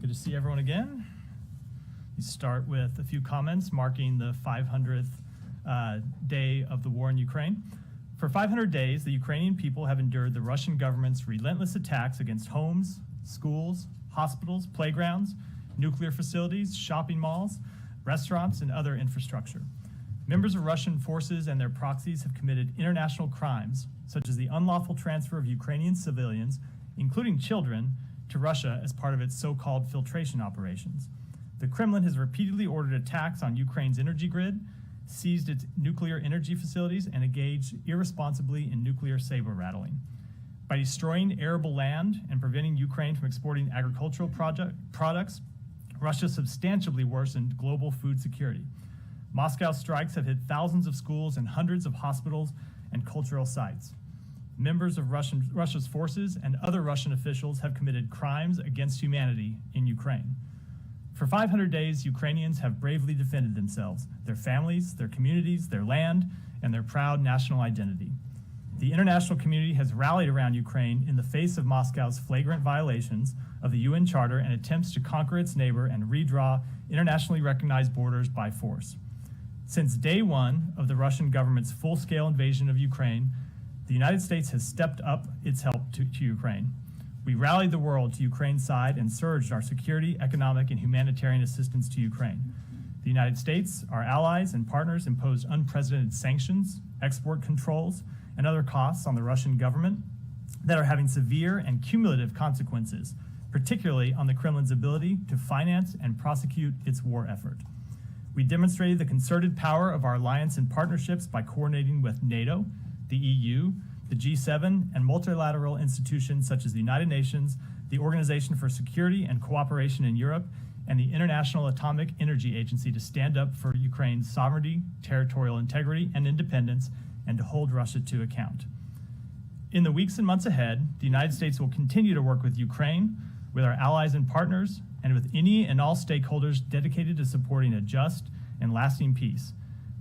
Good to see everyone again. We start with a few comments marking the 500th day of the war in Ukraine. For 500 days, the Ukrainian people have endured the Russian government's relentless attacks against homes, schools, hospitals, playgrounds, nuclear facilities, shopping malls, restaurants, and other infrastructure. Members of Russian forces and their proxies have committed international crimes, such as the unlawful transfer of Ukrainian civilians, including children, to Russia as part of its so-called filtration operations. The Kremlin has repeatedly ordered attacks on Ukraine's energy grid, seized its nuclear energy facilities, and engaged irresponsibly in nuclear saber rattling. By destroying arable land and preventing Ukraine from exporting agricultural products, Russia substantially worsened global food security. Moscow's strikes have hit thousands of schools and hundreds of hospitals and cultural sites. Members of Russia's forces and other Russian officials have committed crimes against humanity in Ukraine. For 500 days, Ukrainians have bravely defended themselves, their families, their communities, their land, and their proud national identity. The international community has rallied around Ukraine in the face of Moscow's flagrant violations of the UN Charter and attempts to conquer its neighbor and redraw internationally recognized borders by force. Since day one of the Russian government's full-scale invasion of Ukraine, the United States has stepped up its help to Ukraine. We rallied the world to Ukraine's side and surged our security, economic, and humanitarian assistance to Ukraine. The United States, our allies and partners, imposed unprecedented sanctions, export controls, and other costs on the Russian government that are having severe and cumulative consequences, particularly on the Kremlin's ability to finance and prosecute its war effort. We demonstrated the concerted power of our alliance and partnerships by coordinating with NATO, the EU, the G7, and multilateral institutions such as the United Nations, the Organization for Security and Cooperation in Europe, and the International Atomic Energy Agency to stand up for Ukraine's sovereignty, territorial integrity, and independence, and to hold Russia to account. In the weeks and months ahead, the United States will continue to work with Ukraine, with our allies and partners, and with any and all stakeholders dedicated to supporting a just and lasting peace.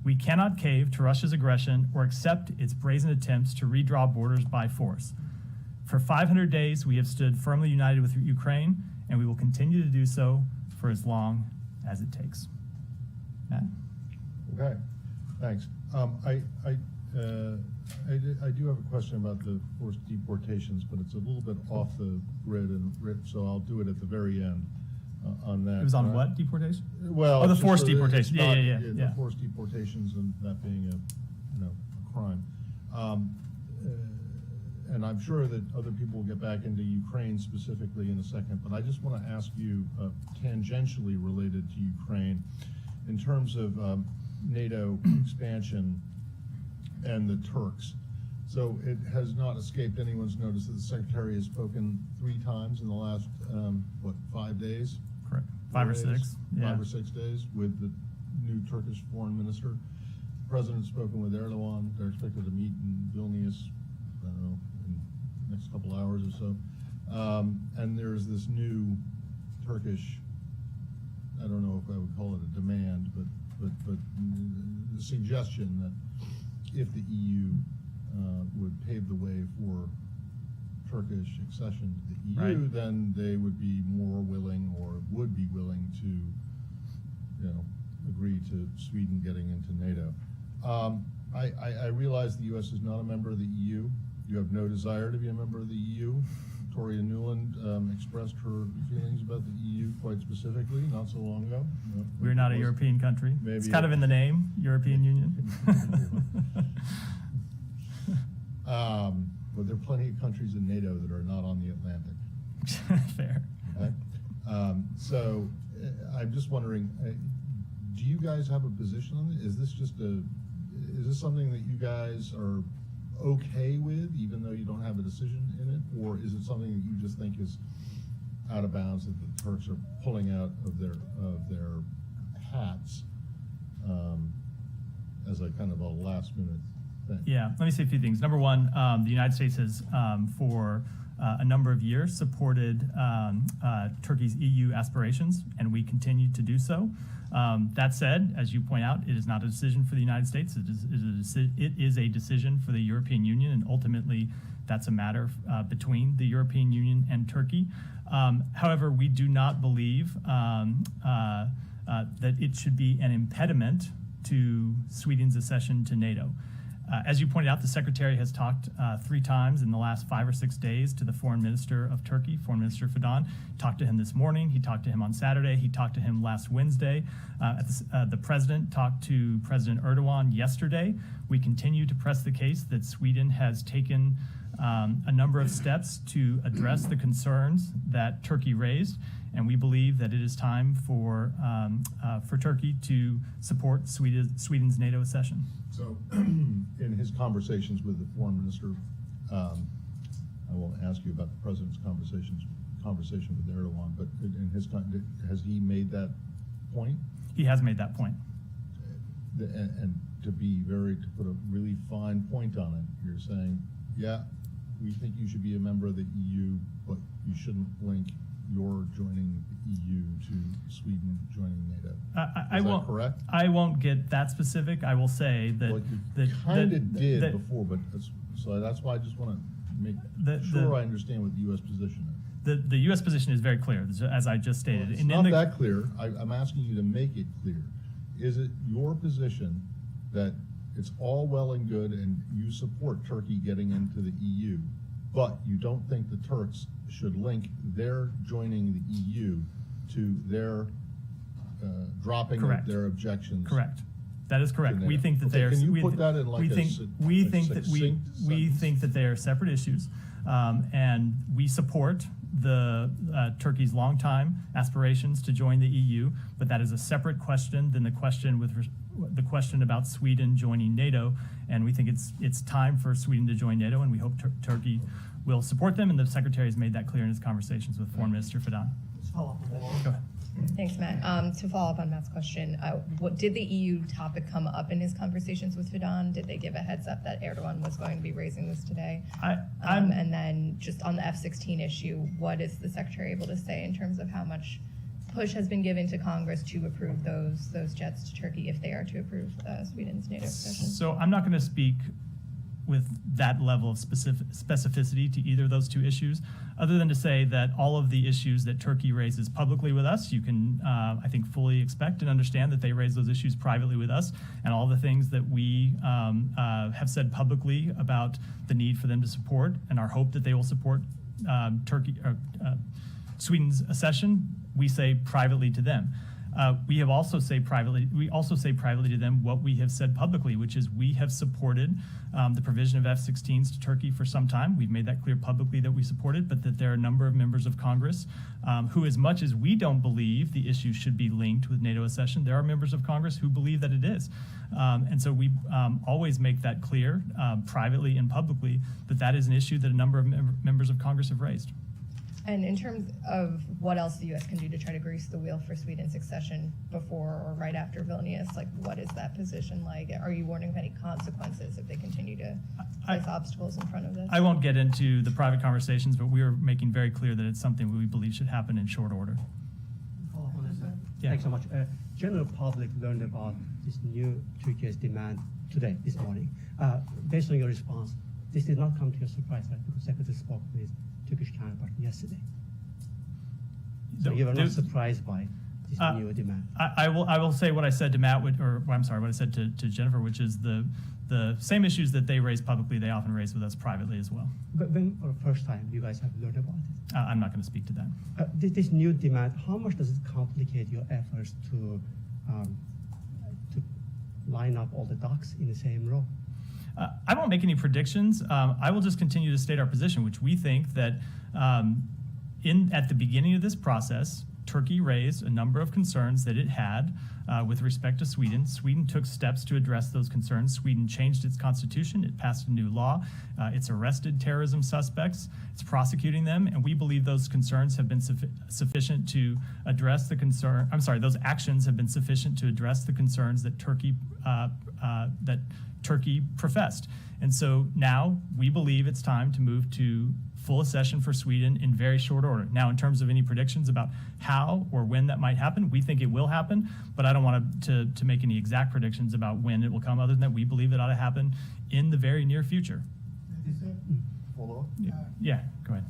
We cannot cave to Russia's aggression or accept its brazen attempts to redraw borders by force. For 500 days, we have stood firmly united with Ukraine, and we will continue to do so for as long as it takes. Matt? Okay, thanks. I do have a question about the forced deportations, but it's a little bit off the grid, so I'll do it at the very end. On that. It was on what deportation? Well, the forced deportation. Yeah. The forced deportations and that being a crime. And I'm sure that other people will get back into Ukraine specifically in a second, but I just want to ask you, tangentially related to Ukraine, in terms of NATO expansion and the Turks. So it has not escaped anyone's notice that the Secretary has spoken 3 times in the last, 5 days? Correct. 5 or 6. Yeah. 5 or 6 days with the new Turkish foreign minister. The president's spoken with Erdogan. They're expected to meet in Vilnius, I don't know, in the next couple hours or so. And there's this new Turkish, I don't know if I would call it a demand, but the suggestion that if the EU would pave the way for Turkish accession to the EU, right, then they would be more willing, or would be willing to, agree to Sweden getting into NATO. I realize the U.S. is not a member of the EU. You have no desire to be a member of the EU. Victoria Nuland expressed her feelings about the EU quite specifically not so long ago. We're not a European country. Maybe it's kind of in the name, European Union. But there are plenty of countries in NATO that are not on the Atlantic. Fair. Okay? So I'm just wondering, do you guys have a position on it? Is this something that you guys are okay with, even though you don't have a decision in it? Or is it something that you just think is out of bounds, that the Turks are pulling out of their hats as a kind of a last minute thing? Yeah, let me say a few things. Number one, the United States has, for a number of years, supported Turkey's EU aspirations, and we continue to do so. That said, as you point out, it is not a decision for the United States. It is a decision for the European Union, and ultimately that's a matter between the European Union and Turkey. However, we do not believe that it should be an impediment to Sweden's accession to NATO. As you pointed out, the Secretary has talked 3 times in the last 5 or 6 days to the Foreign Minister of Turkey, Foreign Minister Fidan. Talked to him this morning. He talked to him on Saturday. He talked to him last Wednesday. The President talked to President Erdogan yesterday. We continue to press the case that Sweden has taken a number of steps to address the concerns that Turkey raised, and we believe that it is time for Turkey to support Sweden's NATO accession. So, in his conversations with the foreign minister, I won't ask you about the president's conversation with Erdogan, but has he made that point? He has made that point. And to put a really fine point on it, you're saying, yeah, we think you should be a member of the EU, but you shouldn't link your joining the EU to Sweden joining NATO. Is that correct? I won't get that specific. I will say that Well, you kind of did before, but so that's why I just want to make sure I understand what the U.S. position is. The U.S. position is very clear, as I just stated. Well, it's not that clear. I'm asking you to make it clear. Is it your position that it's all well and good and you support Turkey getting into the EU, but you don't think the Turks should link their joining the EU to their dropping of their objections? Correct. That is correct. We think that they are. Can you put that in like we think that they are separate issues, and we support Turkey's longtime aspirations to join the EU. But that is a separate question than the question about Sweden joining NATO. And we think it's time for Sweden to join NATO, and we hope Turkey will support them. And the Secretary has made that clear in his conversations with Foreign Minister Fidan. Go ahead. Thanks, Matt. To follow up on Matt's question, did the EU topic come up in his conversations with Fidan? Did they give a heads up that Erdogan was going to be raising this today? And then just on the F-16 issue, what is the Secretary able to say in terms of how much push has been given to Congress to approve those jets to Turkey if they are to approve Sweden's NATO accession? So I'm not going to speak with that level of specificity to either of those 2 issues, other than to say that all of the issues that Turkey raises publicly with us, you can, I think, fully expect and understand that they raise those issues privately with us, and all the things that we have said publicly about the need for them to support and our hope that they will support Sweden's accession, we say privately to them. We also say privately to them what we have said publicly, which is we have supported the provision of F-16s to Turkey for some time. We've made that clear publicly that we support it, but that there are a number of members of Congress who, as much as we don't believe the issue should be linked with NATO accession, there are members of Congress who believe that it is. And so we always make that clear privately and publicly that is an issue that a number of members of Congress have raised. And in terms of what else the U.S. can do to try to grease the wheel for Sweden's accession before or right after Vilnius, like what is that position like? Are you warning of any consequences if they continue to place obstacles in front of this? I won't get into the private conversations, but we are making very clear that it's something we believe should happen in short order. Follow up on this. Yeah. Thanks so much. General public learned about this new Turkey's demand today, this morning. Based on your response, this did not come to your surprise, right? Because Secretary spoke with Turkish counterpart yesterday. So you were not surprised by this new demand. I will say what I said to Matt, what I said to Jennifer, which is the same issues that they raise publicly, they often raise with us privately as well. But when for the first time you guys have learned about it? I'm not going to speak to that. This new demand, how much does it complicate your efforts to line up all the ducks in the same row? I won't make any predictions. I will just continue to state our position, which we think that at the beginning of this process, Turkey raised a number of concerns that it had with respect to Sweden. Sweden took steps to address those concerns. Sweden changed its constitution. It passed a new law. It's arrested terrorism suspects. It's prosecuting them. And we believe those concerns have been sufficient to address the concern. I'm sorry, those actions have been sufficient to address the concerns that Turkey professed. And so now we believe it's time to move to full accession for Sweden in very short order. Now, in terms of any predictions about how or when that might happen, we think it will happen, but I don't want to make any exact predictions about when it will come, other than that we believe it ought to happen in the very near future. Follow up? Yeah, go ahead.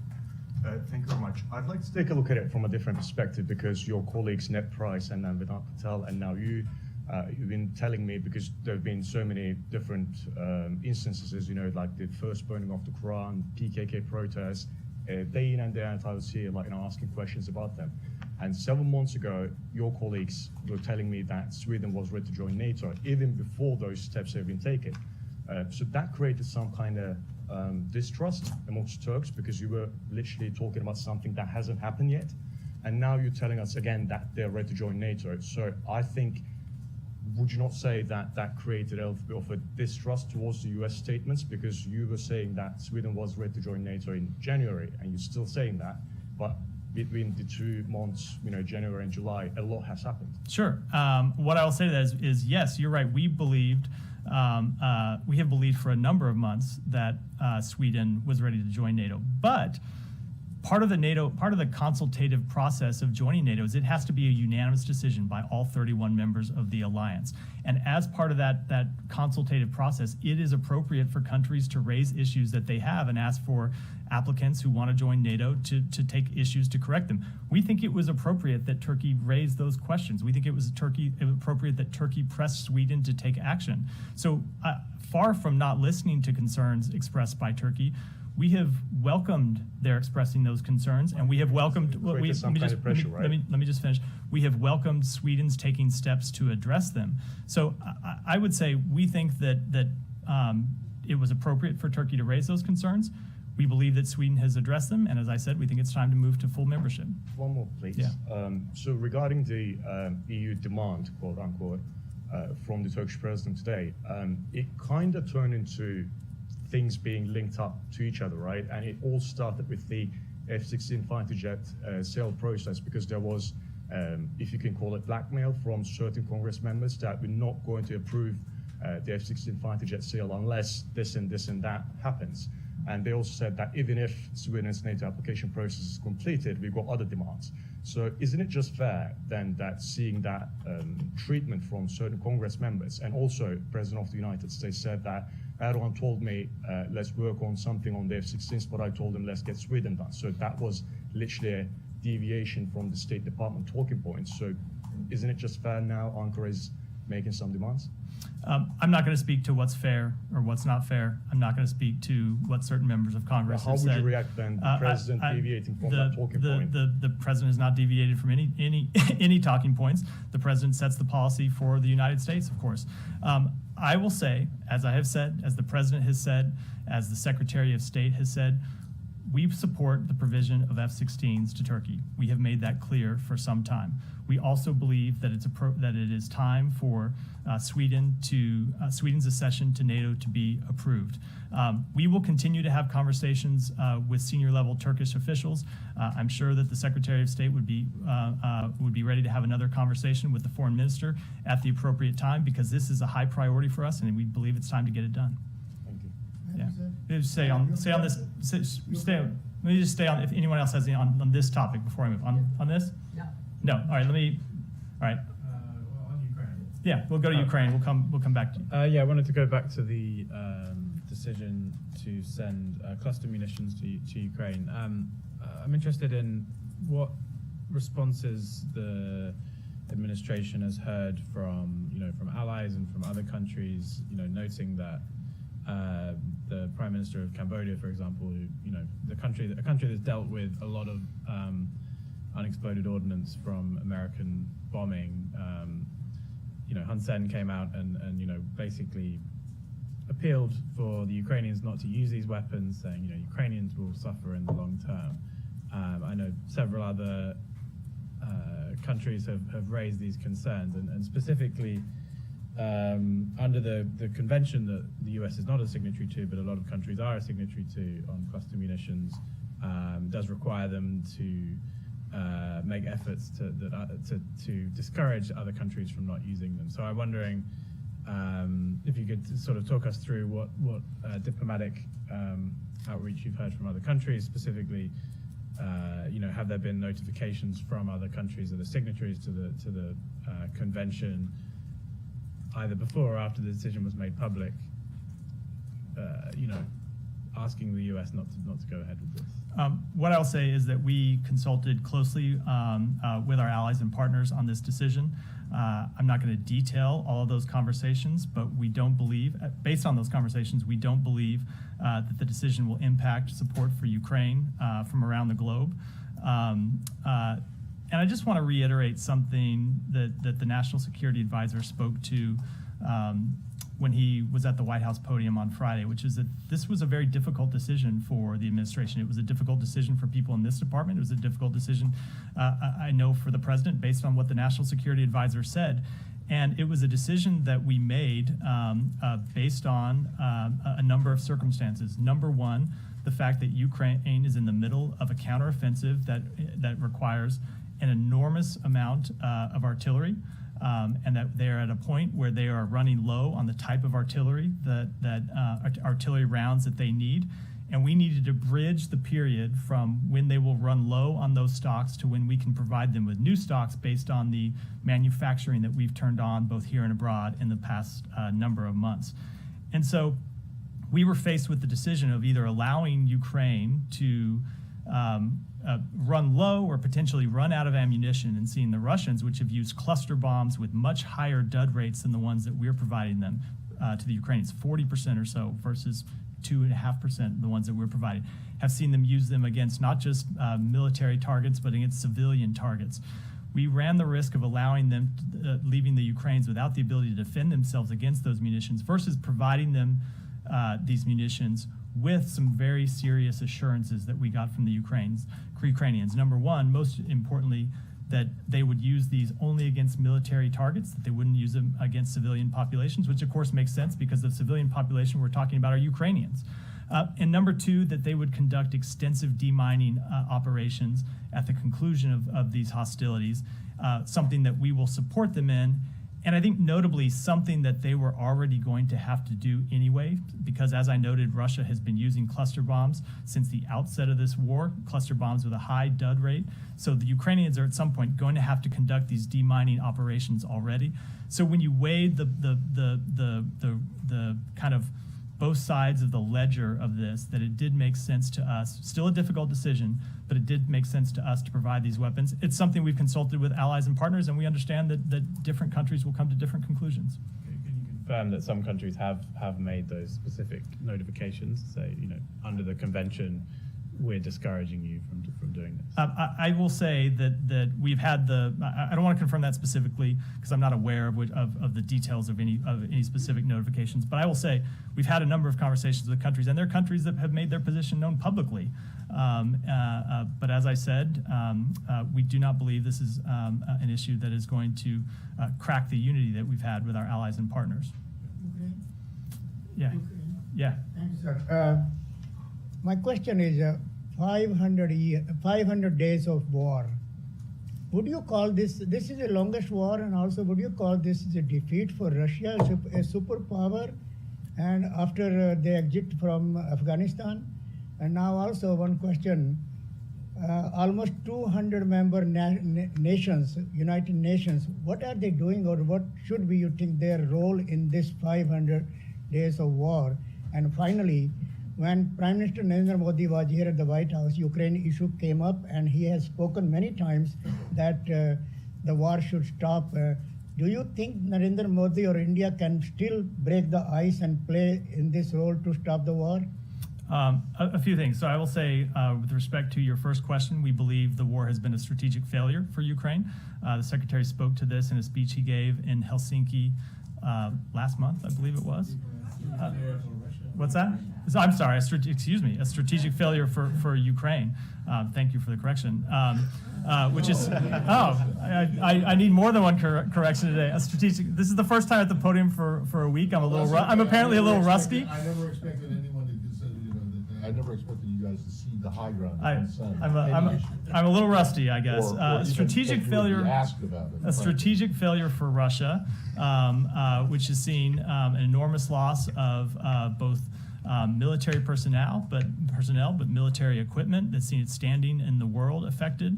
Thank you very much. I'd like to take a look at it from a different perspective, because your colleagues Ned Price and Vedant Patel, and now you've been telling me, because there have been so many different instances, like the first burning of the Quran, PKK protests, day in and day out I was here asking questions about them. And 7 months ago, your colleagues were telling me that Sweden was ready to join NATO, even before those steps have been taken. So that created some kind of distrust amongst Turks, because you were literally talking about something that hasn't happened yet. And now you're telling us again that they're ready to join NATO. So I think, would you not say that that created a bit of a distrust towards the US statements? Because you were saying that Sweden was ready to join NATO in January, and you're still saying that, but between the 2 months, January and July, a lot has happened. Sure. What I will say to that is yes, you're right. We have believed for a number of months that Sweden was ready to join NATO. But part of the consultative process of joining NATO is it has to be a unanimous decision by all 31 members of the alliance. And as part of that consultative process, it is appropriate for countries to raise issues that they have and ask for applicants who want to join NATO to take issues to correct them. We think it was appropriate that Turkey raised those questions. We think it was appropriate that Turkey pressed Sweden to take action. So far from not listening to concerns expressed by Turkey, we have welcomed their expressing those concerns, and we have welcomed. Let me just finish. We have welcomed Sweden's taking steps to address them. So I would say we think that it was appropriate for Turkey to raise those concerns. We believe that Sweden has addressed them, and as I said, we think it's time to move to full membership. One more, please. Yeah. So regarding the EU demand, quote unquote, from the Turkish president today, it kind of turned into things being linked up to each other, right? And it all started with the F-16 fighter jet sale process, because there was, if you can call it blackmail, from certain Congress members that we're not going to approve the F-16 fighter jet sale unless this and this and that happens. And they also said that even if Sweden's NATO application process is completed, we've got other demands. So isn't it just fair then that seeing that treatment from certain Congress members, and also President of the United States said that Erdogan told me, let's work on something on the F-16s, but I told him, let's get Sweden done. So that was literally a deviation from the State Department talking points. So isn't it just fair now Ankara is making some demands? I'm not going to speak to what's fair or what's not fair. I'm not going to speak to what certain members of Congress have said. How would you react then, the president deviating from that talking point? The president has not deviated from any talking points. The president sets the policy for the United States, of course. I will say, as I have said, as the president has said, as the Secretary of State has said, we support the provision of F-16s to Turkey. We have made that clear for some time. We also believe that it is time for Sweden's accession to NATO to be approved. We will continue to have conversations with senior level Turkish officials. I'm sure that the Secretary of State would be ready to have another conversation with the foreign minister at the appropriate time, because this is a high priority for us, and we believe it's time to get it done. Yeah. Let me just stay on if anyone else has any on this topic before I move on this. No. All right. All right. On Ukraine. Yeah, we'll go to Ukraine. We'll come back to you. Yeah, I wanted to go back to the decision to send cluster munitions to Ukraine. I'm interested in what responses the administration has heard from allies and from other countries, noting that the Prime Minister of Cambodia, for example, who, a country that's dealt with a lot of unexploded ordnance from American bombing, Hun Sen came out and basically appealed for the Ukrainians not to use these weapons, saying, Ukrainians will suffer in the long term. I know several other countries have raised these concerns, and specifically under the convention that the US is not a signatory to, but a lot of countries are a signatory to, on cluster munitions, does require them to make efforts to discourage other countries from not using them. So I'm wondering if you could sort of talk us through what diplomatic outreach you've heard from other countries, specifically, have there been notifications from other countries that are signatories to the convention, either before or after the decision was made public, asking the U.S. not to go ahead with this? What I'll say is that we consulted closely with our allies and partners on this decision. I'm not going to detail all of those conversations, but we don't believe, based on those conversations, we don't believe that the decision will impact support for Ukraine from around the globe. And I just want to reiterate something that the National Security Advisor spoke to when he was at the White House podium on Friday, which is that this was a very difficult decision for the administration. It was a difficult decision for people in this department. It was a difficult decision, I know, for the president, based on what the National Security Advisor said. And it was a decision that we made based on a number of circumstances. Number one, the fact that Ukraine is in the middle of a counteroffensive that requires an enormous amount of artillery. And that they are at a point where they are running low on the type of artillery artillery rounds that they need. And we needed to bridge the period from when they will run low on those stocks to when we can provide them with new stocks based on the manufacturing that we've turned on both here and abroad in the past number of months. And so we were faced with the decision of either allowing Ukraine to run low or potentially run out of ammunition, and seeing the Russians, which have used cluster bombs with much higher dud rates than the ones that we're providing them to the Ukrainians, 40% or so versus 2.5% the ones that we're providing, have seen them use them against not just military targets, but against civilian targets. We ran the risk of allowing them, leaving the Ukrainians without the ability to defend themselves against those munitions versus providing them these munitions with some very serious assurances that we got from the Ukrainians. Number one, most importantly, that they would use these only against military targets, that they wouldn't use them against civilian populations, which of course makes sense because the civilian population we're talking about are Ukrainians. And number two, that they would conduct extensive demining operations at the conclusion of these hostilities, something that we will support them in. And I think notably something that they were already going to have to do anyway, because as I noted, Russia has been using cluster bombs since the outset of this war, cluster bombs with a high dud rate. So the Ukrainians are at some point going to have to conduct these demining operations already. So when you weigh the kind of both sides of the ledger of this, that it did make sense to us, still a difficult decision, but it did make sense to us to provide these weapons. It's something we've consulted with allies and partners, and we understand that different countries will come to different conclusions. Can you confirm that some countries have made those specific notifications, say, under the convention, we're discouraging you from doing this? I will say that we've had I don't want to confirm that specifically because I'm not aware of the details of any specific notifications, but I will say we've had a number of conversations with countries, and there are countries that have made their position known publicly. But as I said, we do not believe this is an issue that is going to crack the unity that we've had with our allies and partners. Okay. Yeah. Okay. Yeah. Thank you, sir. My question is 500 days of war. Would you call this is the longest war, and also would you call this a defeat for Russia, a superpower, and after they exit from Afghanistan? And now also one question, almost 200 member nations, United Nations, what are they doing, or what should be, you think, their role in this 500 days of war? And finally, when Prime Minister Narendra Modi was here at the White House, Ukraine issue came up, and he has spoken many times that the war should stop. Do you think Narendra Modi or India can still break the ice and play in this role to stop the war? A few things. So I will say, with respect to your first question, we believe the war has been a strategic failure for Ukraine. The Secretary spoke to this in a speech he gave in Helsinki last month, I believe it was. What's that? So, I'm sorry, a strategic failure for Ukraine. Thank you for the correction. Which is, I need more than one correction today. This is the first time at the podium for a week. I'm apparently a little rusty. I never expected anyone to consider, I never expected you guys to see the high ground. I'm a little rusty, I guess. Or Strategic failure. Asked about it, A strategic failure for Russia, which has seen an enormous loss of both military personnel, but military equipment that's seen its standing in the world affected,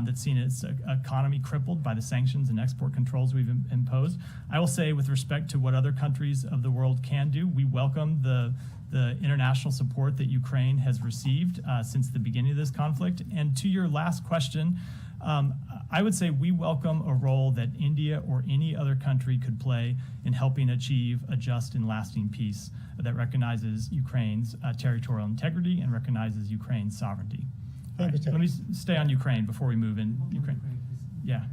that's seen its economy crippled by the sanctions and export controls we've imposed. I will say, with respect to what other countries of the world can do, we welcome the international support that Ukraine has received since the beginning of this conflict. And to your last question, I would say we welcome a role that India or any other country could play in helping achieve a just and lasting peace that recognizes Ukraine's territorial integrity and recognizes Ukraine's sovereignty. Thank you, sir. Let me stay on Ukraine before we move in. Ukraine. Yeah.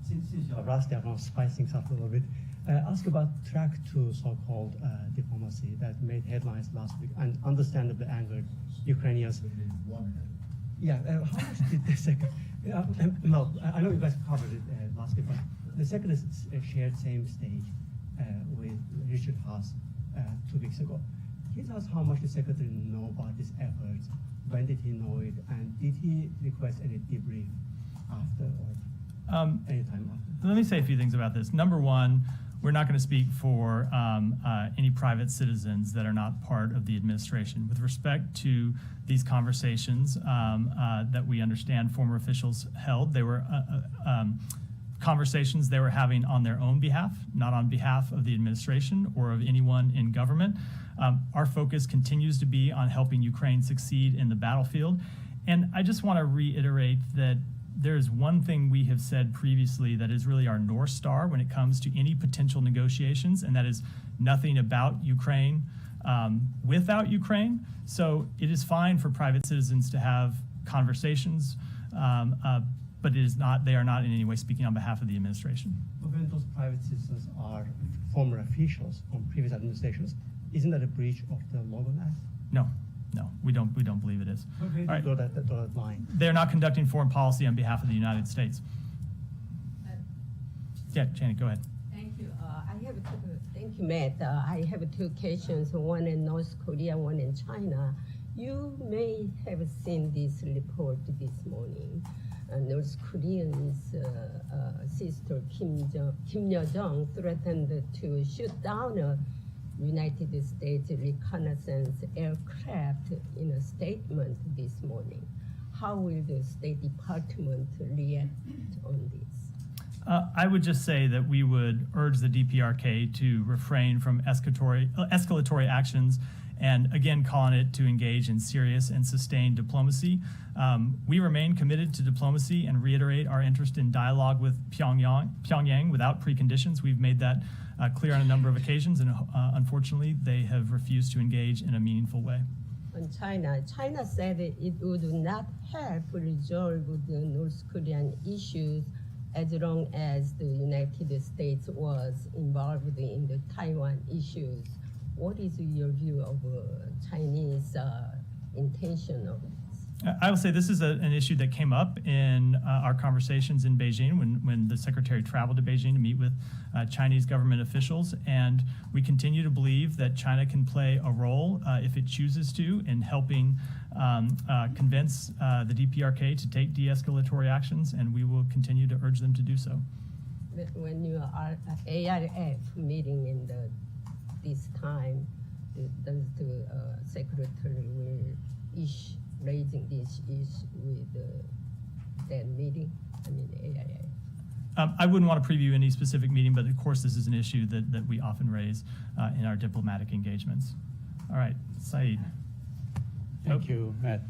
Since you're rusty, I want to spice things up a little bit. Ask about track to so-called diplomacy that made headlines last week and understandably angered Ukrainians. Yeah, how much did the second? No, I know you guys covered it last week, but the second is shared same stage with Richard Haas 2 weeks ago. Can you tell us how much the secretary know about these efforts? When did he know it? And did he request any debrief after or any time after? Let me say a few things about this. Number one, we're not going to speak for any private citizens that are not part of the administration. With respect to these conversations that we understand former officials held, they were conversations they were having on their own behalf, not on behalf of the administration or of anyone in government. Our focus continues to be on helping Ukraine succeed in the battlefield. And I just want to reiterate that there's one thing we have said previously that is really our North Star when it comes to any potential negotiations, and that is nothing about Ukraine without Ukraine. So it is fine for private citizens to have conversations, but they are not in any way speaking on behalf of the administration. But when those private citizens are former officials from previous administrations, isn't that a breach of the Logan Act? No, we don't believe it is. Okay, All right. draw that line. They're not conducting foreign policy on behalf of the United States. Yeah, Janet, go ahead. Thank you. Thank you, Matt. I have two questions, one in North Korea, one in China. You may have seen this report this morning. North Korean's sister Kim Yo-jong threatened to shoot down a United States reconnaissance aircraft in a statement this morning. How will the State Department react on this? I would just say that we would urge the DPRK to refrain from escalatory actions and again call on it to engage in serious and sustained diplomacy. We remain committed to diplomacy and reiterate our interest in dialogue with Pyongyang without preconditions. We've made that clear on a number of occasions, and unfortunately, they have refused to engage in a meaningful way. On China said it would not help resolve the North Korean issues as long as the United States was involved in the Taiwan issues. What is your view of Chinese intention of this? I will say this is an issue that came up in our conversations in Beijing when the Secretary traveled to Beijing to meet with Chinese government officials. And we continue to believe that China can play a role, if it chooses to, in helping convince the DPRK to take de-escalatory actions, and we will continue to urge them to do so. When you are at ARF meeting in this time, does the Secretary will raising this issue with that meeting, AIA? I wouldn't want to preview any specific meeting, but of course this is an issue that we often raise in our diplomatic engagements. All right, Saeed. Thank you, Matt.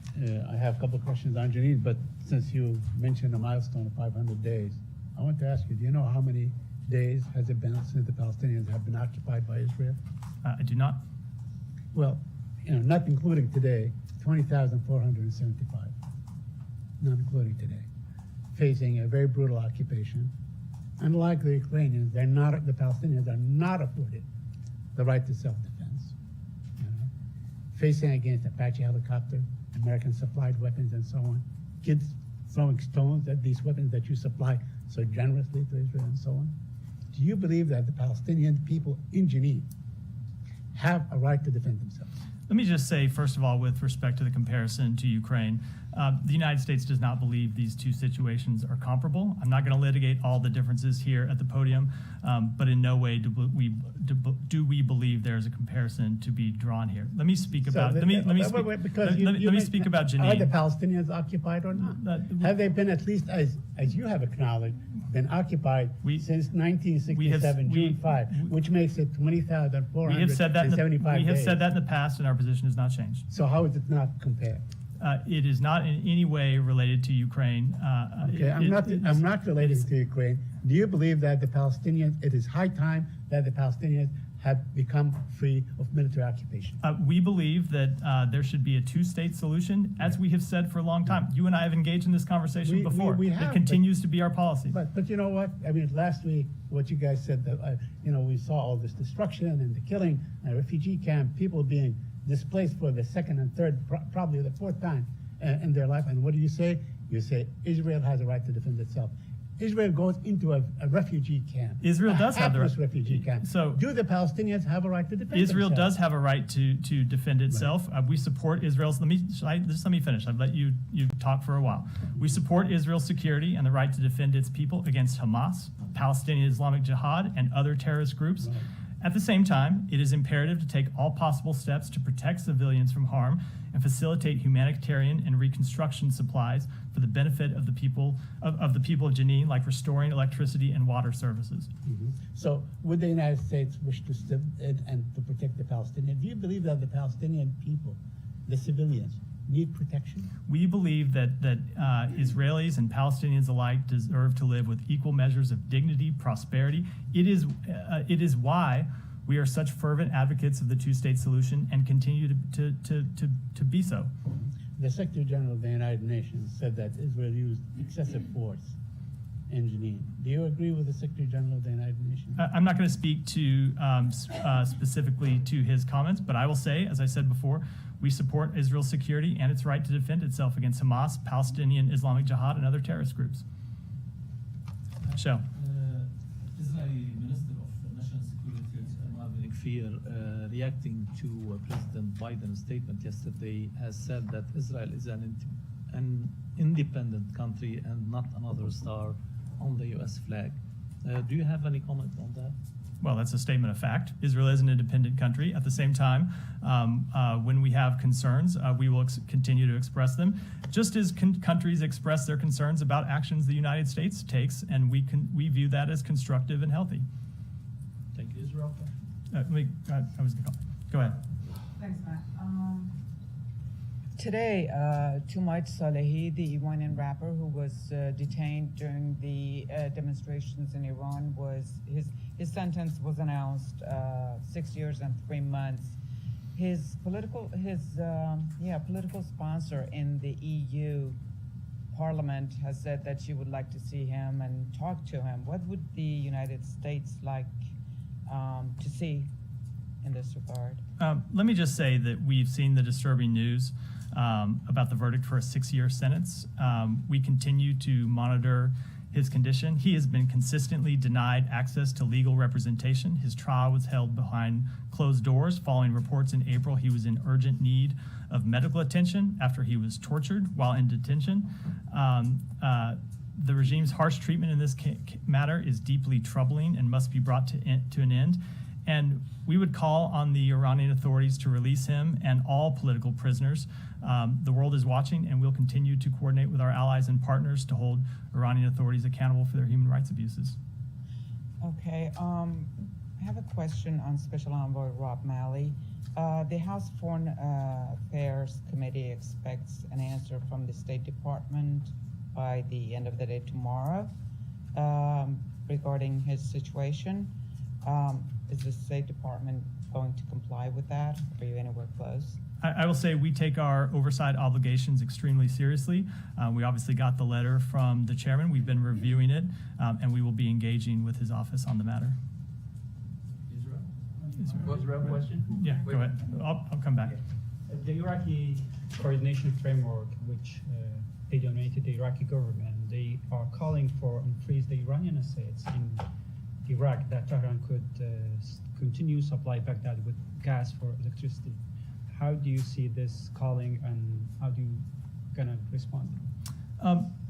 I have a couple of questions on Janine, but since you mentioned a milestone of 500 days, I want to ask you, do you know how many days has it been since the Palestinians have been occupied by Israel? I do not. Well, not including today, 20,475, not including today, facing a very brutal occupation. Unlike the Ukrainians, the Palestinians are not afforded the right to self-defense. Facing against Apache helicopter, American-supplied weapons, and so on, kids throwing stones at these weapons that you supply so generously to Israel, and so on. Do you believe that the Palestinian people in Geneva have a right to defend themselves? Let me just say, first of all, with respect to the comparison to Ukraine, The United States does not believe these two situations are comparable. I'm not going to litigate all the differences here at the podium, but in no way do we believe there's a comparison to be drawn here. Let me speak about. Let me speak about Jenin. Are the Palestinians occupied or not? Have they been at least, as you have acknowledged, been occupied since 1967, June 5, which makes it 20,475 We have said that days. in the past, and our position has not changed. So how is it not compared? It is not in any way related to Ukraine. Okay, I'm not relating to Ukraine. Do you believe that the Palestinians, it is high time that the Palestinians have become free of military occupation? We believe that there should be a two-state solution, as we have said for a long time. You and I have engaged in this conversation before. We have, it continues to be our policy. But you know what? I mean, last week, what you guys said, that we saw all this destruction and the killing, and refugee camp, people being displaced for the second and third, probably the fourth time in their life. And what do you say? You say Israel has a right to defend itself. Israel goes into a refugee camp. Israel does have the right. refugee camp. So do the Palestinians have a right to defend Israel themselves? does have a right to defend itself. We support Israel's. Let me finish. I've let you talk for a while. We support Israel's security and the right to defend its people against Hamas, Palestinian Islamic Jihad, and other terrorist groups. Right. At the same time, it is imperative to take all possible steps to protect civilians from harm and facilitate humanitarian and reconstruction supplies for the benefit of the people of Jenin, like restoring electricity and water services. Mm-hmm. So would the United States wish to step in and to protect the Palestinians? Do you believe that the Palestinian people, the civilians, need protection? We believe that Israelis and Palestinians alike deserve to live with equal measures of dignity, prosperity. It is why we are such fervent advocates of the two-state solution and continue to be so. The Secretary General of the United Nations said that Israel used excessive force in Jenin. Do you agree with the Secretary General of the United Nations? I'm not going to speak to specifically to his comments, but I will say, as I said before, we support Israel's security and its right to defend itself against Hamas, Palestinian Islamic Jihad, and other terrorist groups. Shell. Israeli Minister of National Security, Marvin Fear, reacting to President Biden's statement yesterday, has said that Israel is an independent country and not another star on the U.S. flag. Do you have any comment on that? Well, that's a statement of fact. Israel is an independent country. At the same time, when we have concerns, we will continue to express them, just as countries express their concerns about actions the United States takes, and we view that as constructive and healthy. Thank you, Israel. I was going to call. Go ahead. Thanks, Matt. Today, Tumait Salehi, the Iranian rapper who was detained during the demonstrations in Iran, his sentence was announced 6 years and 3 months. His political sponsor in the EU Parliament has said that she would like to see him and talk to him. What would the United States like to see in this regard? Let me just say that we've seen the disturbing news about the verdict for a 6-year sentence. We continue to monitor his condition. He has been consistently denied access to legal representation. His trial was held behind closed doors following reports in April he was in urgent need of medical attention after he was tortured while in detention. The regime's harsh treatment in this matter is deeply troubling and must be brought to an end. And we would call on the Iranian authorities to release him and all political prisoners. The world is watching, and we'll continue to coordinate with our allies and partners to hold Iranian authorities accountable for their human rights abuses. Okay, I have a question on Special Envoy Rob Malley. The House Foreign Affairs Committee expects an answer from the State Department by the end of the day tomorrow regarding his situation. Is the State Department going to comply with that? Are you anywhere close? I will say we take our oversight obligations extremely seriously. We obviously got the letter from the chairman. We've been reviewing it, and we will be engaging with his office on the matter. Israel question? Yeah, go ahead. I'll come back. The Iraqi coordination framework, which they donated the Iraqi government, they are calling for unfreeze the Iranian assets in Iraq, that Tehran could continue supply Baghdad with gas for electricity. How do you see this calling, and how do you gonna respond?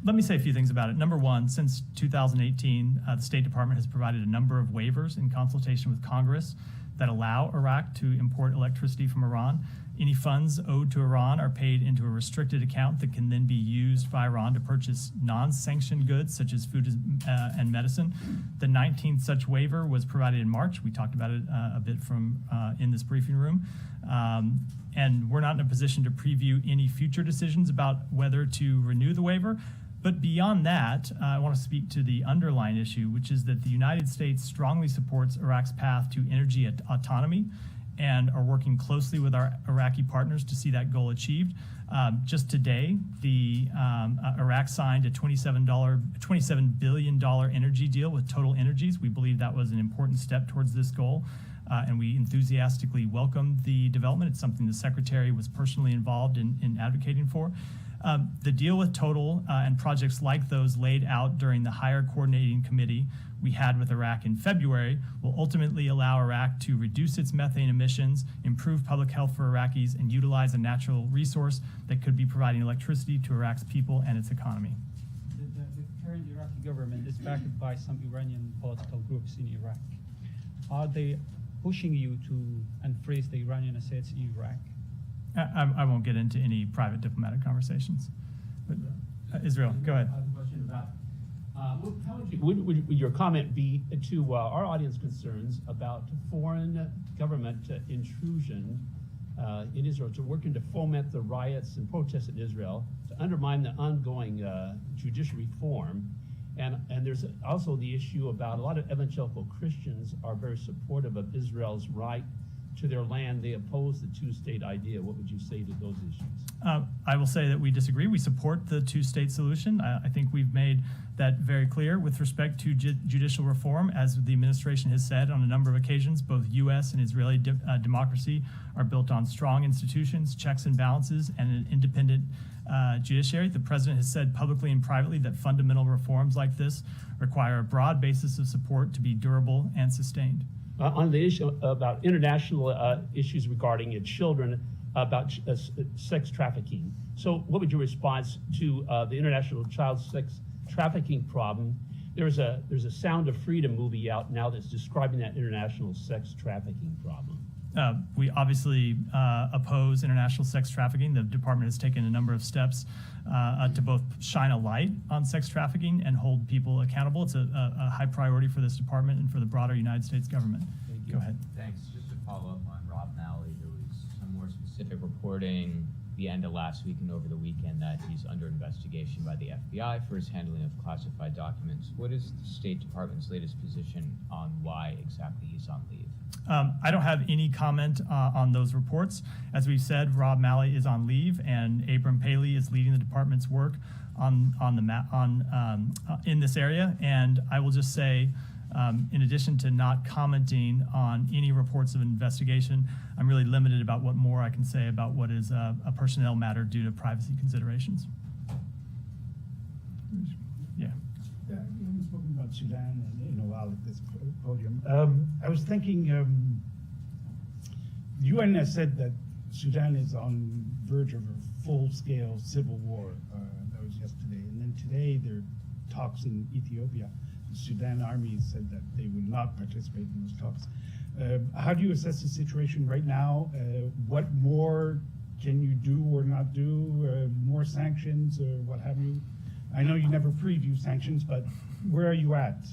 Let me say a few things about it. Number one, since 2018, the State Department has provided a number of waivers in consultation with Congress that allow Iraq to import electricity from Iran. Any funds owed to Iran are paid into a restricted account that can then be used by Iran to purchase non-sanctioned goods such as food and medicine. The 19th such waiver was provided in March. We talked about it a bit from in this briefing room. And we're not in a position to preview any future decisions about whether to renew the waiver. But beyond that, I want to speak to the underlying issue, which is that the United States strongly supports Iraq's path to energy autonomy and are working closely with our Iraqi partners to see that goal achieved. Just today, Iraq signed a $27 billion energy deal with Total Energies. We believe that was an important step towards this goal. And we enthusiastically welcome the development. It's something the Secretary was personally involved in advocating for. The deal with Total and projects like those laid out during the higher coordinating committee we had with Iraq in February will ultimately allow Iraq to reduce its methane emissions, improve public health for Iraqis, and utilize a natural resource that could be providing electricity to Iraq's people and its economy. The current Iraqi government is backed by some Iranian political groups in Iraq. Are they pushing you to unfreeze the Iranian assets in Iraq? I won't get into any private diplomatic conversations. But, Israel, go ahead. I have a question about how would your comment be to our audience concerns about foreign government intrusion in Israel to working to foment the riots and protests in Israel, to undermine the ongoing judicial reform? And there's also the issue about a lot of evangelical Christians are very supportive of Israel's right to their land. They oppose the two-state idea. What would you say to those issues? I will say that we disagree. We support the two-state solution. I think we've made that very clear with respect to judicial reform. As the administration has said on a number of occasions, both U.S. and Israeli democracy are built on strong institutions, checks and balances, and an independent judiciary. The president has said publicly and privately that fundamental reforms like this require a broad basis of support to be durable and sustained. On the issue about international issues regarding children, about sex trafficking. So what would your response to the international child sex trafficking problem? There's a Sound of Freedom movie out now that's describing that international sex trafficking problem. We obviously oppose international sex trafficking. The department has taken a number of steps to both shine a light on sex trafficking and hold people accountable. It's a high priority for this department and for the broader United States government. Thank you. Go ahead. Thanks. Just to follow up on Rob Malley, there was some more specific reporting the end of last week and over the weekend that he's under investigation by the FBI for his handling of classified documents. What is the State Department's latest position on why exactly he's on leave? I don't have any comment on those reports. As we've said, Rob Malley is on leave, and Abram Paley is leading the department's work in this area. And I will just say, in addition to not commenting on any reports of investigation, I'm really limited about what more I can say about what is a personnel matter due to privacy considerations. Yeah. Yeah, we haven't spoken about Sudan in a while at this podium. I was thinking, the UN has said that Sudan is on verge of a full-scale civil war. That was yesterday. And then today there are talks in Ethiopia. The Sudan army said that they would not participate in those talks. How do you assess the situation right now? What more can you do or not do? More sanctions or what have you? I know you never preview sanctions, but where are you at?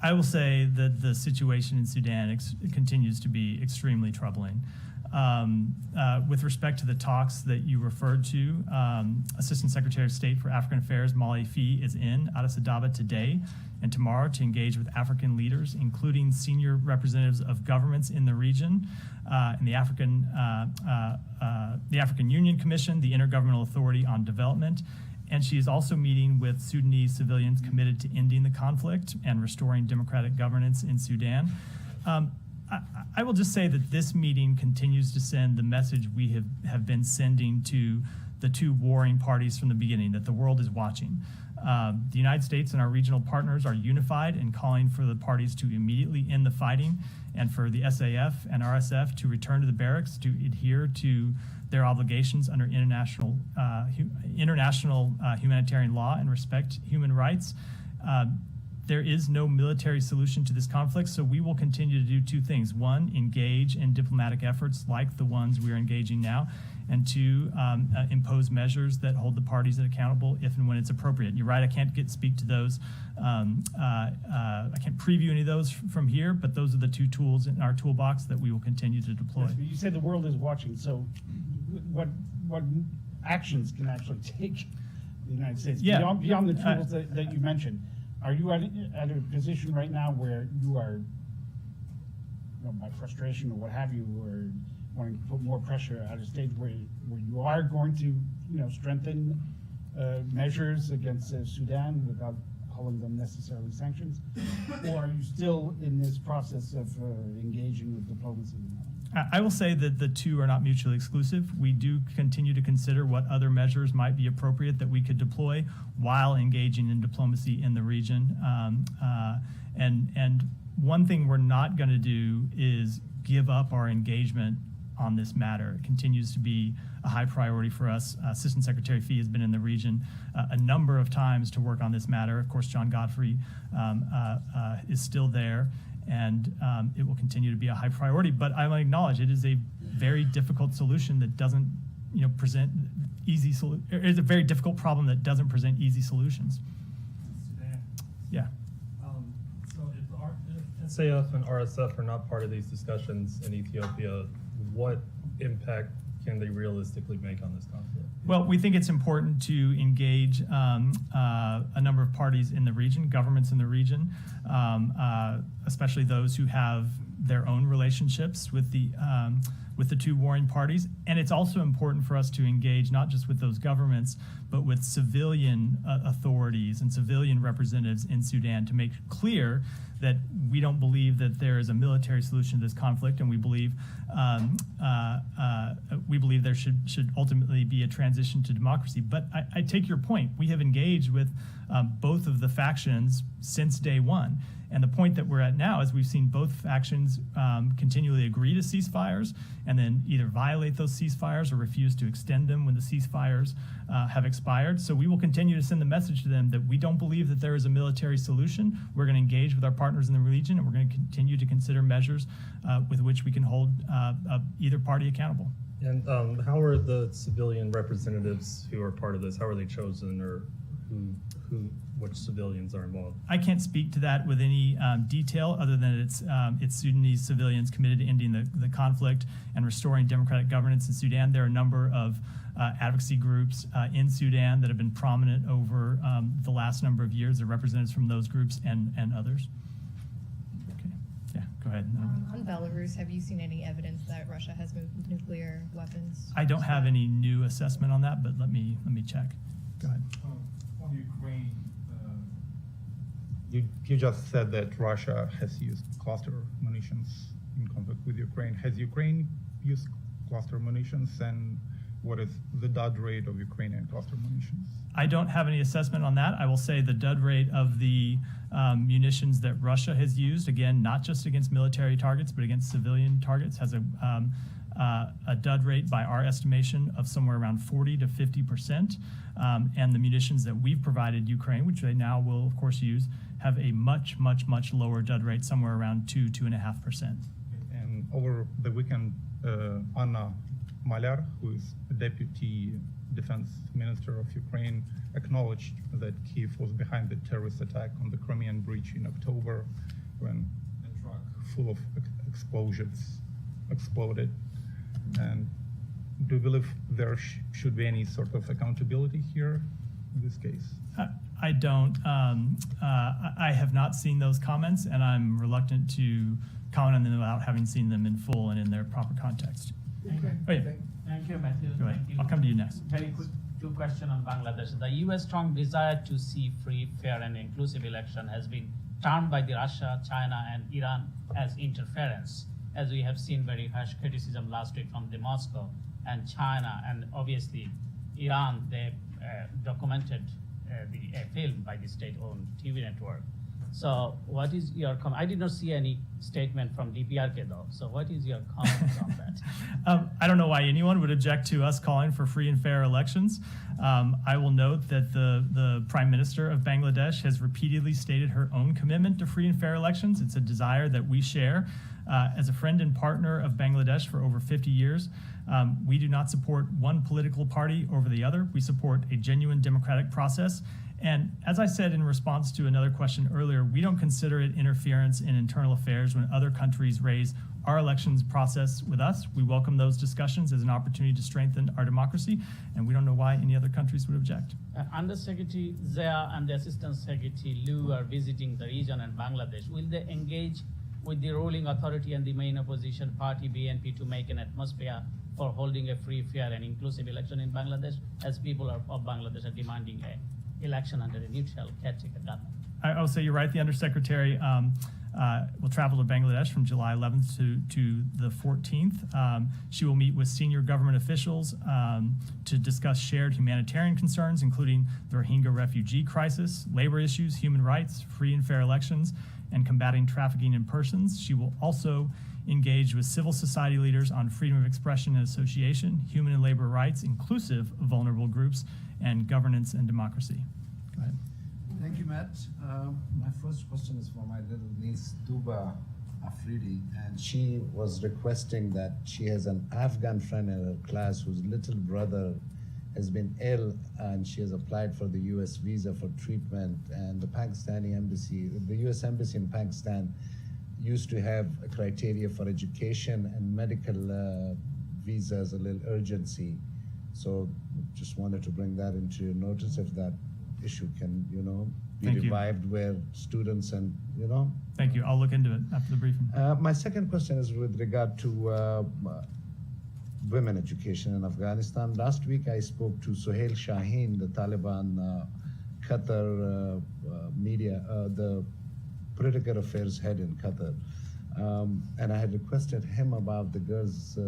I will say that the situation in Sudan continues to be extremely troubling. With respect to the talks that you referred to, Assistant Secretary of State for African Affairs Molly Fee is in Addis Ababa today and tomorrow to engage with African leaders, including senior representatives of governments in the region, and the African Union Commission, the Intergovernmental Authority on Development. And she is also meeting with Sudanese civilians committed to ending the conflict and restoring democratic governance in Sudan. I will just say that this meeting continues to send the message we have been sending to the two warring parties from the beginning, that the world is watching. The United States and our regional partners are unified in calling for the parties to immediately end the fighting and for the SAF and RSF to return to the barracks to adhere to their obligations under international humanitarian law and respect human rights. There is no military solution to this conflict, so we will continue to do two things. One, engage in diplomatic efforts like the ones we are engaging now, and two, impose measures that hold the parties accountable if and when it's appropriate. You're right, I can't speak to those. I can't preview any of those from here, but those are the two tools in our toolbox that we will continue to deploy. Yes, but you said the world is watching, so what actions can actually take the United States beyond the tools that you mentioned? Are you at a position right now where you are, by frustration or what have you, or wanting to put more pressure at a stage where you are going to, strengthen measures against Sudan without calling them necessarily sanctions, or are you still in this process of engaging with diplomacy? I will say that the two are not mutually exclusive. We do continue to consider what other measures might be appropriate that we could deploy while engaging in diplomacy in the region. And one thing we're not going to do is give up our engagement on this matter. It continues to be a high priority for us. Assistant Secretary Fee has been in the region a number of times to work on this matter. Of course, John Godfrey is still there. And it will continue to be a high priority. But I acknowledge it is a very difficult solution that doesn't, present easy solutions. It's a very difficult problem that doesn't present easy solutions. Sudan. Yeah. So if SAF and RSF are not part of these discussions in Ethiopia, what impact can they realistically make on this conflict? Well, we think it's important to engage a number of parties in the region, governments in the region, especially those who have their own relationships with the two warring parties. And it's also important for us to engage not just with those governments, but with civilian authorities and civilian representatives in Sudan to make clear that we don't believe that there is a military solution to this conflict, and we believe there should ultimately be a transition to democracy. But I take your point. We have engaged with both of the factions since day one. And the point that we're at now is we've seen both factions continually agree to ceasefires and then either violate those ceasefires or refuse to extend them when the ceasefires have expired. So we will continue to send the message to them that we don't believe that there is a military solution. We're going to engage with our partners in the region, and we're going to continue to consider measures with which we can hold either party accountable. And how are the civilian representatives who are part of this, how are they chosen, or which civilians are involved? I can't speak to that with any detail other than it's Sudanese civilians committed to ending the conflict and restoring democratic governance in Sudan. There are a number of advocacy groups in Sudan that have been prominent over the last number of years. There are representatives from those groups and others. Okay. Yeah, go ahead. On Belarus, have you seen any evidence that Russia has moved nuclear weapons? I don't have any new assessment on that, but let me check. Go ahead. On Ukraine, you just said that Russia has used cluster munitions in conflict with Ukraine. Has Ukraine used cluster munitions, and what is the dud rate of Ukrainian cluster munitions? I don't have any assessment on that. I will say the dud rate of the munitions that Russia has used, again, not just against military targets, but against civilian targets, has a dud rate by our estimation of somewhere around 40 to 50%. And the munitions that we've provided Ukraine, which they now will, of course, use, have a much, much, much lower dud rate, somewhere around 2.5%. And over the weekend, Anna Malyar, who is the Deputy Defense Minister of Ukraine, acknowledged that Kyiv was behind the terrorist attack on the Crimean Bridge in October when a truck full of explosives exploded. And do you believe there should be any sort of accountability here in this case? I don't. I have not seen those comments, and I'm reluctant to comment on them without having seen them in full and in their proper context. Okay. Oh, yeah. Thank you, Matthew. Go ahead. Thank you. I'll come to you next. Very quick, two questions on Bangladesh. The U.S. strong desire to see free, fair, and inclusive election has been termed by the Russia, China, and Iran as interference, as we have seen very harsh criticism last week from the Moscow and China, and obviously Iran. They documented a film by the state-owned TV network. So what is your comment? I did not see any statement from DPRK though. So what is your comment on that? I don't know why anyone would object to us calling for free and fair elections. I will note that the Prime Minister of Bangladesh has repeatedly stated her own commitment to free and fair elections. It's a desire that we share. As a friend and partner of Bangladesh for over 50 years, we do not support one political party over the other. We support a genuine democratic process. And as I said in response to another question earlier, we don't consider it interference in internal affairs when other countries raise our elections process with us. We welcome those discussions as an opportunity to strengthen our democracy, and we don't know why any other countries would object. Under Secretary Zia and the Assistant Secretary Liu are visiting the region and Bangladesh. Will they engage with the ruling authority and the main opposition party, BNP, to make an atmosphere for holding a free, fair, and inclusive election in Bangladesh, as people of Bangladesh are demanding an election under a neutral caretaker government? I'll say you're right. The Undersecretary will travel to Bangladesh from July 11th to the 14th. She will meet with senior government officials to discuss shared humanitarian concerns, including the Rohingya refugee crisis, labor issues, human rights, free and fair elections, and combating trafficking in persons. She will also engage with civil society leaders on freedom of expression and association, human and labor rights, inclusive of vulnerable groups, and governance and democracy. Go ahead. Thank you, Matt. My first question is for my little niece, Tuba Afridi, and she was requesting that she has an Afghan friend in her class whose little brother has been ill, and she has applied for the US visa for treatment, and the Pakistani embassy, the US embassy in Pakistan used to have a criteria for education and medical visas, a little urgency. So just wanted to bring that into your notice, if that issue can, be Thank you. revived where students and, Thank you. I'll look into it after the briefing. My second question is with regard to women education in Afghanistan. Last week I spoke to Suhail Shaheen, the Taliban Qatar media, the political affairs head in Qatar. And I had requested him about the girls,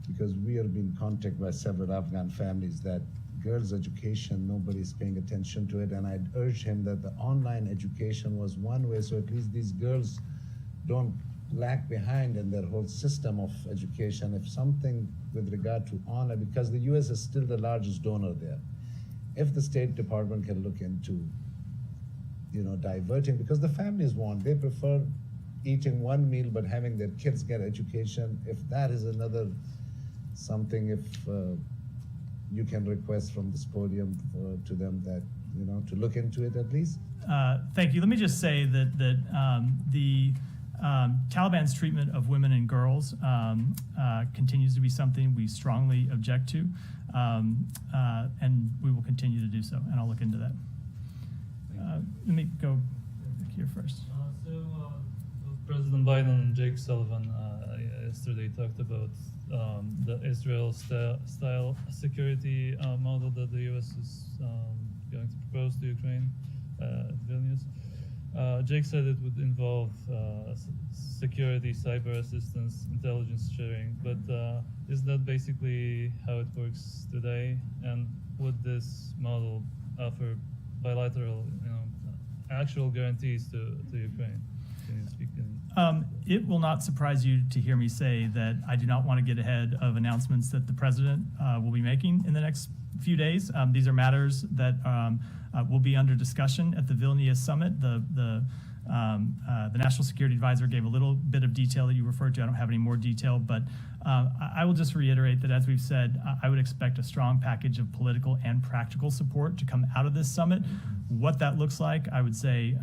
because we are being contacted by several Afghan families that girls' education, nobody's paying attention to it. And I'd urged him that the online education was one way, so at least these girls don't lag behind in their whole system of education. If something with regard to honor, because the US is still the largest donor there, if the State Department can look into, diverting, because the families they prefer eating one meal but having their kids get education. If that is another something, if you can request from this podium to them that, to look into it at least. Thank you. Let me just say that the Taliban's treatment of women and girls continues to be something we strongly object to, and we will continue to do so, and I'll look into that. Let me go back here first. President Biden and Jake Sullivan yesterday talked about the Israel-style security model that the U.S. is going to propose to Ukraine at Vilnius. Jake said it would involve security, cyber assistance, intelligence sharing, but is that basically how it works today? And would this model offer bilateral, actual guarantees to Ukraine? Can you speak in? It will not surprise you to hear me say that I do not want to get ahead of announcements that the president will be making in the next few days. These are matters that will be under discussion at the Vilnius summit. The National Security Advisor gave a little bit of detail that you referred to. I don't have any more detail, but I will just reiterate that, as we've said, I would expect a strong package of political and practical support to come out of this summit. What that looks like, I would say,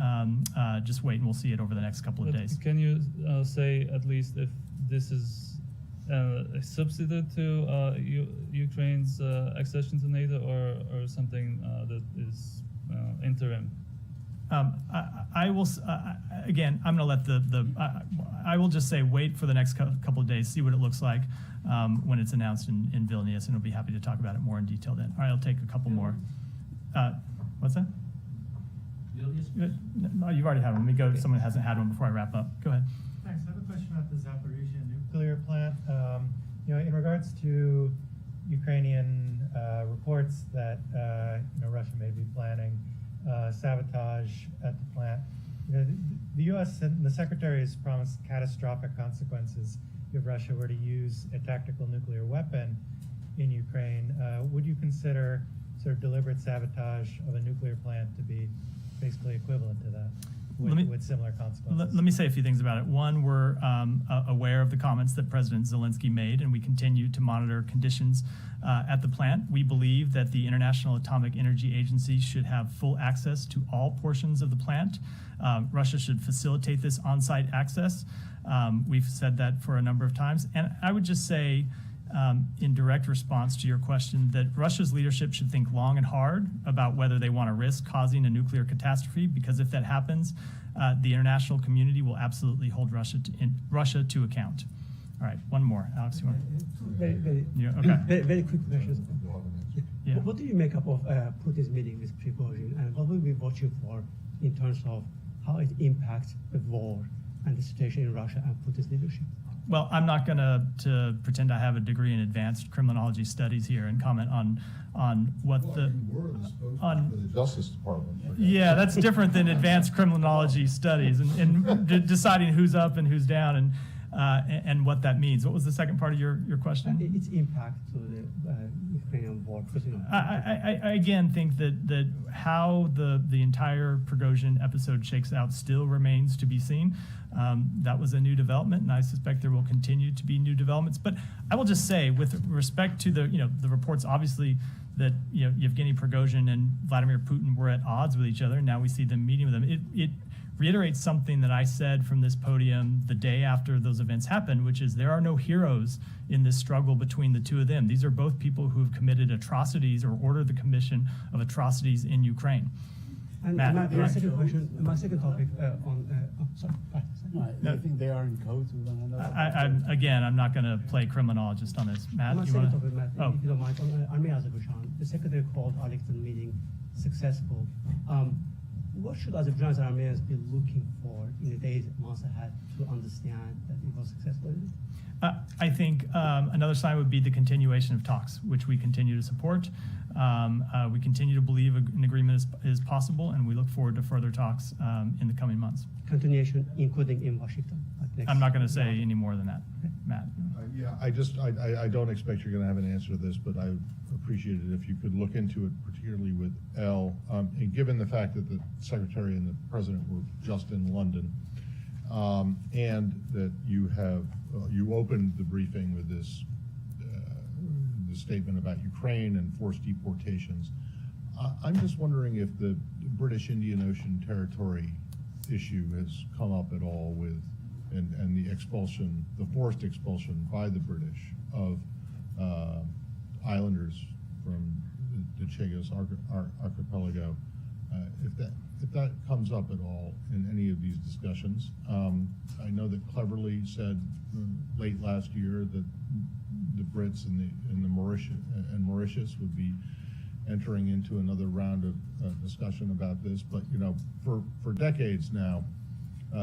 just wait and we'll see it over the next couple of days. Can you say at least if this is a substitute to Ukraine's accession to NATO, or something that is interim? I will again. I'm going to let I will just say wait for the next couple of days, see what it looks like when it's announced in Vilnius, and we'll be happy to talk about it more in detail then. All right, I'll take a couple more. What's that? No, you've already had one. Let me go. Okay. Someone hasn't had one before I wrap up. Go ahead. Thanks. I have a question about the Zaporizhia nuclear plant. In regards to Ukrainian reports that Russia may be planning sabotage at the plant, The U.S. and the Secretary has promised catastrophic consequences if Russia were to use a tactical nuclear weapon in Ukraine. Would you consider sort of deliberate sabotage of a nuclear plant to be basically equivalent to that with similar consequences? Let me say a few things about it. One, we're aware of the comments that President Zelensky made, and we continue to monitor conditions at the plant. We believe that the International Atomic Energy Agency should have full access to all portions of the plant. Russia should facilitate this on-site access. We've said that for a number of times. And I would just say, in direct response to your question, that Russia's leadership should think long and hard about whether they want to risk causing a nuclear catastrophe, because if that happens, the international community will absolutely hold Russia to account. All right, one more. Alex, you want very quick questions. Yeah. What do you make up of Putin's meeting with Prigozhin, and what will we be watching for in terms of how it impacts the war and the situation in Russia and Putin's leadership? Well, I'm not going to pretend I have a degree in advanced criminology studies here and comment on what You were the spokesman for the Justice Department. Yeah, that's different than advanced criminology studies and deciding who's up and who's down and what that means. What was the second part of your question? Its impact to the Ukrainian war. I again think that how the entire Prigozhin episode shakes out still remains to be seen. That was a new development, and I suspect there will continue to be new developments. But I will just say, with respect to the reports, obviously that Yevgeny Prigozhin and Vladimir Putin were at odds with each other. And now we see them meeting with them. It reiterates something that I said from this podium the day after those events happened, which is there are no heroes in this struggle between the two of them. These are both people who have committed atrocities or ordered the commission of atrocities in Ukraine. And Matt, my second question, my second topic sorry. I think they are in cahoots with one another. I'm not going to play criminologist on this. Matt, My you second want topic, Matt, Oh. if you don't mind, on Army Azerbaijan, the Secretary called Arlington meeting successful. What should Azerbaijan's and Armenians be looking for in the days, months ahead to understand that it was successful? I think another sign would be the continuation of talks, which we continue to support. We continue to believe an agreement is possible, and we look forward to further talks in the coming months. Continuation, including in Washington. I'm not going to say any more than that, Matt. I don't expect you're going to have an answer to this, but I would appreciate it if you could look into it, particularly with Elle. And given the fact that the Secretary and the President were just in London, and that you opened the briefing with this the statement about Ukraine and forced deportations. I'm just wondering if the British Indian Ocean Territory issue has come up at all with and the expulsion, the forced expulsion by the British of islanders from the Chagos archipelago. If that comes up at all in any of these discussions. I know that Cleverly said late last year that the Brits and Mauritius would be entering into another round of discussion about this. But for decades now,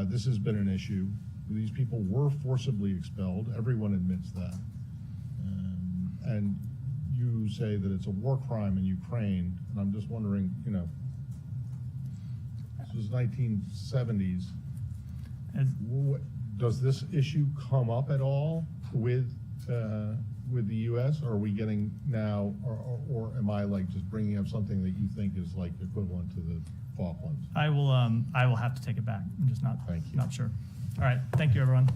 this has been an issue. These people were forcibly expelled. Everyone admits that. And you say that it's a war crime in Ukraine, and I'm just wondering, this was 1970s. Does this issue come up at all with the U.S., or are we getting now, or am I just bringing up something that you think is equivalent to the Falklands? I will have to take it back. I'm just not sure. All right, thank you, everyone.